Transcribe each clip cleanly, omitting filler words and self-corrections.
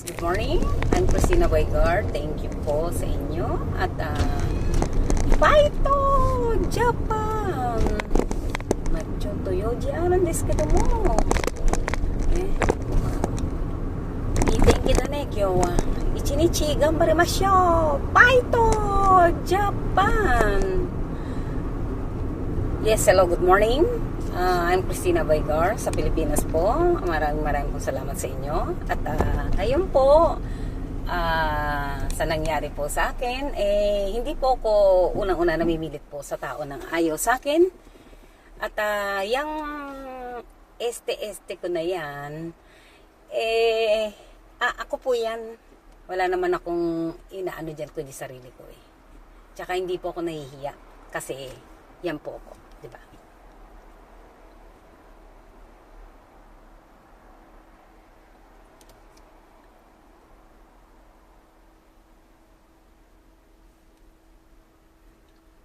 Good morning, I'm Christina Boygar. Thank you po sa inyo. At Paito, Japan. Macho toyo diyan desu kedo mo. Thank you ne, kyou wa ichinichi ganbaremashou. Paito, Japan. Yes, hello, good morning. I'm Christina Boygar sa Pilipinas po. Maraming pong salamat sa inyo. At ngayon po, sa nangyari po sa akin, hindi po ako unang-una namimilit po sa tao ng ayaw sa akin. At yung este ko na yan, ako po yan. Wala naman akong inaano dyan kundi sarili ko eh. Tsaka hindi po ako nahihiya kasi yan po ako, di ba?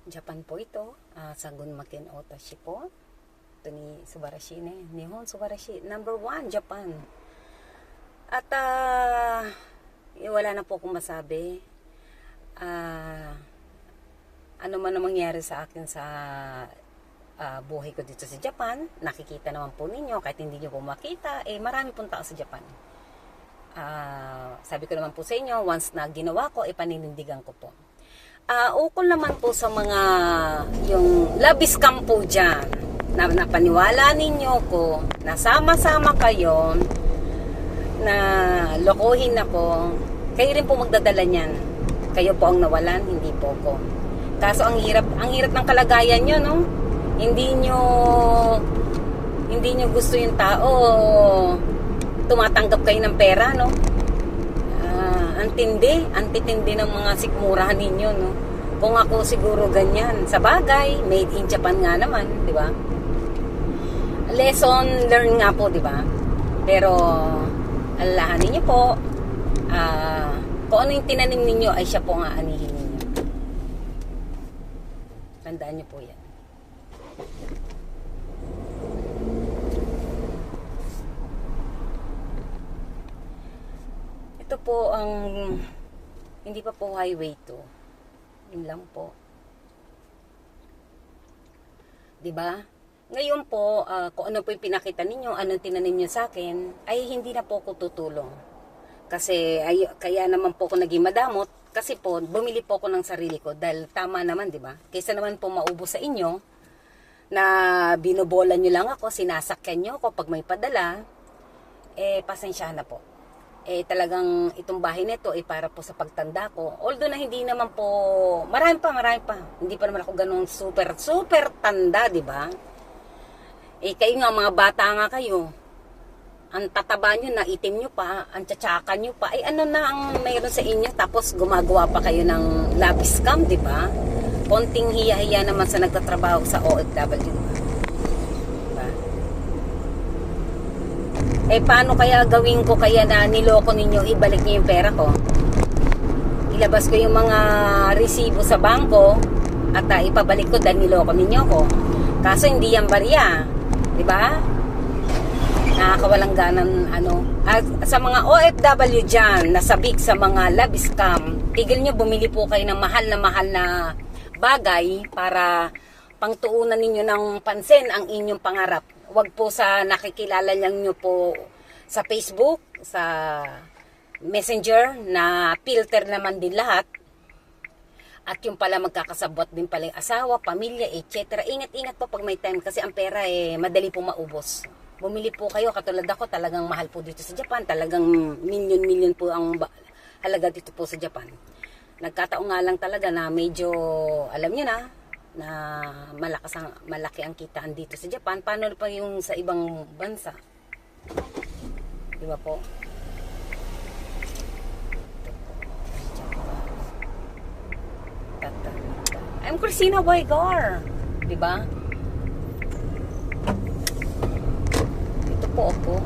Japan po ito, sa Gunmaken Otashi po. Ito ni Subarashi ne. Nihon Subarashi. Number 1, Japan. At wala na po akong masabi. Ano man ang mangyari sa akin sa buhay ko dito sa Japan, nakikita naman po ninyo, kahit hindi nyo po makita, marami pong tao sa Japan. Sabi ko naman po sa inyo, once na ginawa ko, paninindigan ko po. Ukol naman po sa mga yung labis kampo dyan na napaniwala ninyo ko na sama-sama kayo na lokohin ako, kayo rin po magdadala niyan. Kayo po ang nawalan, hindi po ko. Kaso ang hirap ng kalagayan nyo, no? Hindi nyo gusto yung tao tumatanggap kayo ng pera, no? Antitindi ng mga sikmurahan ninyo, no? Kung ako siguro ganyan, sa bagay, made in Japan nga naman, di ba? Lesson learned nga po, di ba? Pero, alalahan ninyo po, kung ano yung tinanim ninyo, ay siya po ang aanihin ninyo. Tandaan nyo po yan. Ito po ang hindi pa po highway to. Yun lang po. 'Di ba? Ngayon po, kung ano po yung pinakita ninyo, anong tinanim niyo sa akin, ay hindi na po ako tutulong. Kasi kaya naman po ako naging madamot kasi po bumili po ako ng sarili ko dahil tama naman, 'di ba? Kaysa naman po maubos sa inyo na binobola niyo lang ako, sinasakyan niyo ako pag may padala, pasensya na po. Talagang itong bahay nito para po sa pagtanda ko. Although na hindi naman po, marami pa. Hindi pa naman ako ganun super tanda, di ba? Kayo nga, mga bata nga kayo. Ang tataba nyo, naitim nyo pa, ang tsatsaka nyo pa. Ano na ang mayroon sa inyo? Tapos gumagawa pa kayo ng labis scam, di ba? Konting hiya-hiya naman sa nagtatrabaho sa OFW. Paano kaya gawin ko kaya na niloko ninyo, ibalik niyo yung pera ko? Ilabas ko yung mga resibo sa bangko at ipabalik ko dahil niloko ninyo ko. Kaso hindi yan barya, di ba? Nakakawalang ganan At sa mga OFW dyan, nasabik sa mga love scam, tigil nyo, bumili po kayo ng mahal na bagay para pangtuunan ninyo ng pansin ang inyong pangarap. Wag po sa nakikilala lang nyo po sa Facebook, sa Messenger, na filter naman din lahat. At yung pala magkakasabot din pala yung asawa, pamilya, etc. Ingat-ingat po pag may time kasi ang pera madali po maubos. Bumili po kayo, katulad ako, talagang mahal po dito sa Japan. Talagang milyon po ang halaga dito po sa Japan. Nagkataon nga lang talaga na medyo, alam nyo na malaki ang kitaan dito sa Japan. Paano pa yung sa ibang bansa? Di ba po? I'm Christina Boygar. Di ba? Ito po ako.